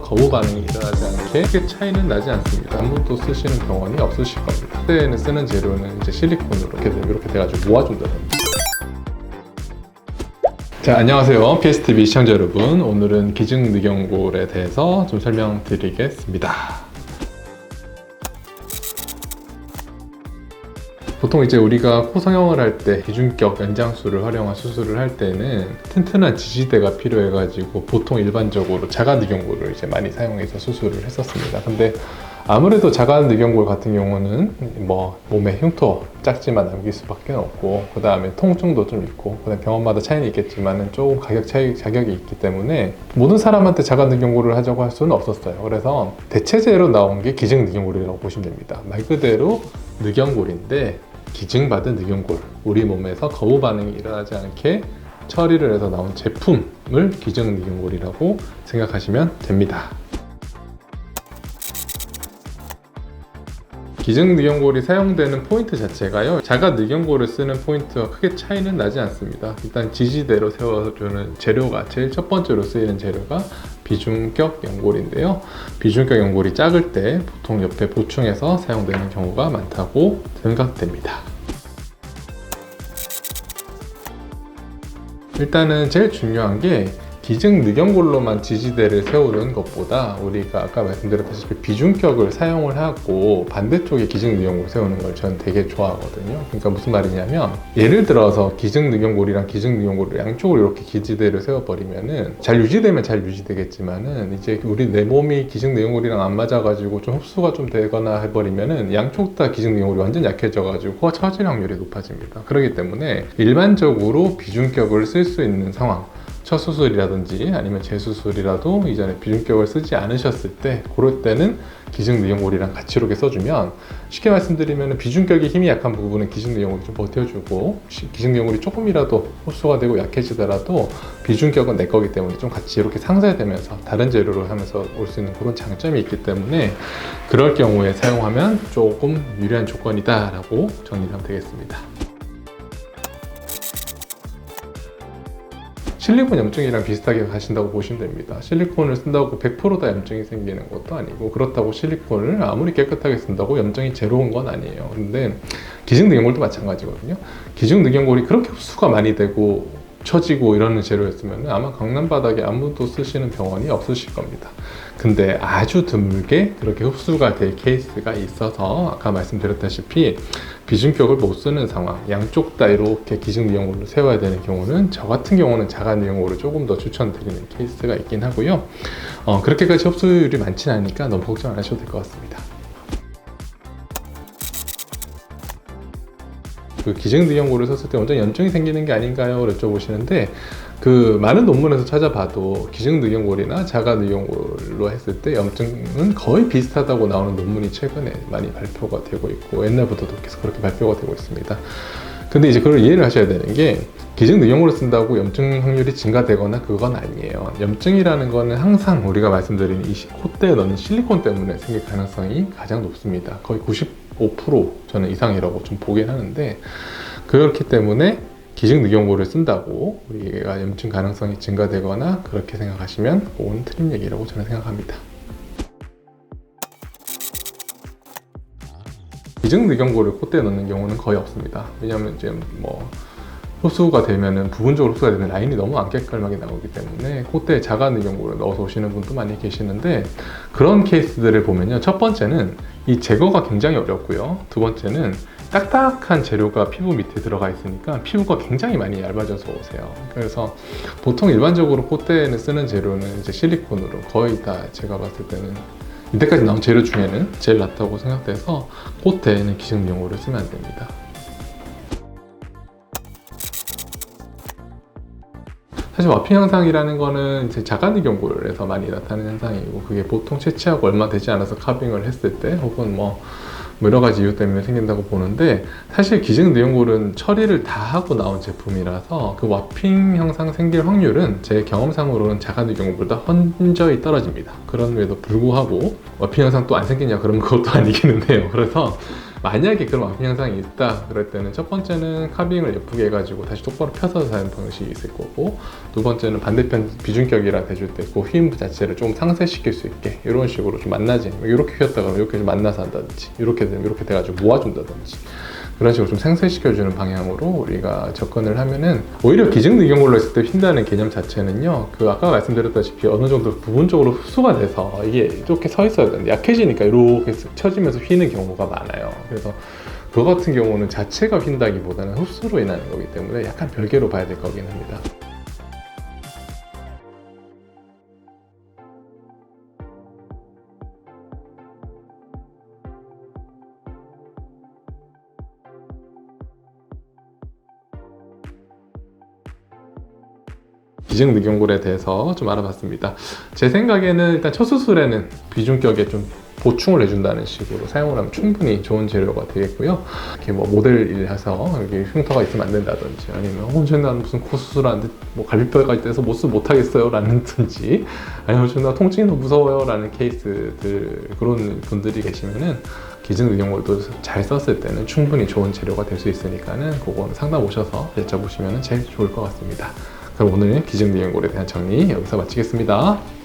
거부 반응이 일어나지 않게 크게 차이는 나지 않습니다. 아무도 쓰시는 경험이 없으실 겁니다. 그때는 쓰는 재료는 이제 실리콘으로 이렇게 돼가지고 모아준다든지. 자, 안녕하세요. PSTV 시청자 여러분. 오늘은 기증늑연골에 대해서 좀 설명드리겠습니다. 보통 이제 우리가 코 성형을 할 때 비중격 연장술을 활용한 수술을 할 때는 튼튼한 지지대가 필요해가지고 보통 일반적으로 자가늑연골을 이제 많이 사용해서 수술을 했었습니다. 근데 아무래도 자가늑연골 같은 경우는 뭐 몸에 흉터 작지만 남길 수밖에 없고, 그 다음에 통증도 좀 있고, 그 다음에 병원마다 차이는 있겠지만은 조금 자격이 있기 때문에 모든 사람한테 자가늑연골을 하자고 할 수는 없었어요. 그래서 대체제로 나온 게 기증늑연골이라고 보시면 됩니다. 말 그대로 늑연골인데 기증받은 늑연골, 우리 몸에서 거부 반응이 일어나지 않게 처리를 해서 나온 제품을 기증늑연골이라고 생각하시면 됩니다. 기증늑연골이 사용되는 포인트 자체가요, 자가늑연골을 쓰는 포인트와 크게 차이는 나지 않습니다. 일단 지지대로 세워주는 재료가 제일 첫 번째로 쓰이는 재료가 비중격 연골인데요, 비중격 연골이 작을 때 보통 옆에 보충해서 사용되는 경우가 많다고 생각됩니다. 일단은 제일 중요한 게 기증늑연골로만 지지대를 세우는 것보다 우리가 아까 말씀드렸다시피 비중격을 사용을 하고 반대쪽에 기증늑연골을 세우는 걸 저는 되게 좋아하거든요. 그러니까 무슨 말이냐면, 예를 들어서 기증늑연골이랑 기증늑연골을 양쪽으로 이렇게 지지대를 세워버리면은 잘 유지되면 잘 유지되겠지만은, 이제 내 몸이 기증늑연골이랑 안 맞아가지고 좀 흡수가 좀 되거나 해버리면은 양쪽 다 기증늑연골이 완전 약해져가지고 코가 처질 확률이 높아집니다. 그렇기 때문에 일반적으로 비중격을 쓸 수 있는 상황, 첫 수술이라든지 아니면 재수술이라도 이전에 비중격을 쓰지 않으셨을 때, 그럴 때는 기증늑연골이랑 같이 이렇게 써주면, 쉽게 말씀드리면 비중격이 힘이 약한 부분은 기증늑연골이 좀 버텨주고, 기증늑연골이 조금이라도 흡수가 되고 약해지더라도 비중격은 내 거기 때문에 좀 같이 이렇게 상쇄되면서 다른 재료로 하면서 올 수 있는 그런 장점이 있기 때문에, 그럴 경우에 사용하면 조금 유리한 조건이다 라고 정리를 하면 되겠습니다. 실리콘 염증이랑 비슷하게 가신다고 보시면 됩니다. 실리콘을 쓴다고 100% 다 염증이 생기는 것도 아니고, 그렇다고 실리콘을 아무리 깨끗하게 쓴다고 염증이 제로인 건 아니에요. 근데 기증늑연골도 마찬가지거든요. 기증늑연골이 그렇게 흡수가 많이 되고 처지고 이러는 재료였으면 아마 강남 바닥에 아무도 쓰시는 병원이 없으실 겁니다. 근데 아주 드물게 그렇게 흡수가 될 케이스가 있어서, 아까 말씀드렸다시피 비중격을 못 쓰는 상황, 양쪽 다 이렇게 기증늑연골을 세워야 되는 경우는 저 같은 경우는 자가늑연골을 조금 더 추천드리는 케이스가 있긴 하고요. 그렇게까지 흡수율이 많지는 않으니까 너무 걱정 안 하셔도 될 것 같습니다. 그 기증늑연골을 썼을 때 완전 염증이 생기는 게 아닌가요? 여쭤보시는데, 그 많은 논문에서 찾아봐도 기증늑연골이나 자가늑연골로 했을 때 염증은 거의 비슷하다고 나오는 논문이 최근에 많이 발표가 되고 있고, 옛날부터도 계속 그렇게 발표가 되고 있습니다. 근데 이제 그걸 이해를 하셔야 되는 게, 기증늑연골을 쓴다고 염증 확률이 증가되거나 그건 아니에요. 염증이라는 거는 항상 우리가 말씀드린 이 콧대에 넣는 실리콘 때문에 생길 가능성이 가장 높습니다. 거의 95% 저는 이상이라고 좀 보긴 하는데, 그렇기 때문에 기증늑연골을 쓴다고 우리가 염증 가능성이 증가되거나 그렇게 생각하시면 그건 틀린 얘기라고 저는 생각합니다. 기증늑연골을 콧대에 넣는 경우는 거의 없습니다. 왜냐하면 이제 흡수가 되면은 부분적으로 흡수가 되는 라인이 너무 안 깔끔하게 나오기 때문에 콧대에 자가늑연골을 넣어서 오시는 분도 많이 계시는데, 그런 케이스들을 보면요, 첫 번째는 이 제거가 굉장히 어렵고요, 두 번째는 딱딱한 재료가 피부 밑에 들어가 있으니까 피부가 굉장히 많이 얇아져서 오세요. 그래서 보통 일반적으로 콧대에는 쓰는 재료는 이제 실리콘으로 거의 다, 제가 봤을 때는 이때까지 나온 재료 중에는 제일 낫다고 생각돼서 콧대에는 기증늑연골을 쓰면 안 됩니다. 사실 와피 현상이라는 거는 이제 자가늑연골에서 많이 나타나는 현상이고, 그게 보통 채취하고 얼마 되지 않아서 카빙을 했을 때, 혹은 여러 가지 이유 때문에 생긴다고 보는데, 사실 기증늑연골은 처리를 다 하고 나온 제품이라서 그 와핑 현상 생길 확률은 제 경험상으로는 자가늑연골보다 현저히 떨어집니다. 그럼에도 불구하고 와핑 현상 또 안 생기냐 그러면 그것도 아니기는 해요. 그래서 만약에 그런 앞니 현상이 있다 그럴 때는 첫 번째는 카빙을 예쁘게 해가지고 다시 똑바로 펴서 사는 방식이 있을 거고, 두 번째는 반대편 비중격이라 대줄 때 그 휘인부 자체를 좀 상쇄시킬 수 있게 이런 식으로 좀 만나지, 이렇게 휘었다가 이렇게 좀 만나서 한다든지, 이렇게 되면 이렇게 돼가지고 모아준다든지, 그런 식으로 좀 생쇄시켜주는 방향으로 우리가 접근을 하면은, 오히려 기증늑연골로 했을 때 휜다는 개념 자체는요, 그 아까 말씀드렸다시피 어느 정도 부분적으로 흡수가 돼서 이게 이렇게 서 있어야 되는데 약해지니까 이렇게 쓱 쳐지면서 휘는 경우가 많아요. 그래서 그거 같은 경우는 자체가 휜다기보다는 흡수로 인하는 거기 때문에 약간 별개로 봐야 될 거긴 합니다. 기증늑연골에 대해서 좀 알아봤습니다. 제 생각에는 일단 첫 수술에는 비중격에 좀 보충을 해준다는 식으로 사용을 하면 충분히 좋은 재료가 되겠고요. 이렇게 뭐 모델 해서 여기 흉터가 있으면 안 된다든지, 아니면 난 무슨 코 수술하는데 뭐 갈비뼈가 있어서 못 하겠어요 라는든지, 아니면 나 통증이 너무 무서워요 라는 케이스들, 그런 분들이 계시면은 기증늑연골도 잘 썼을 때는 충분히 좋은 재료가 될 수 있으니까는 그거는 상담 오셔서 여쭤보시면 제일 좋을 것 같습니다. 그럼 오늘 기증늑연골에 대한 정리 여기서 마치겠습니다.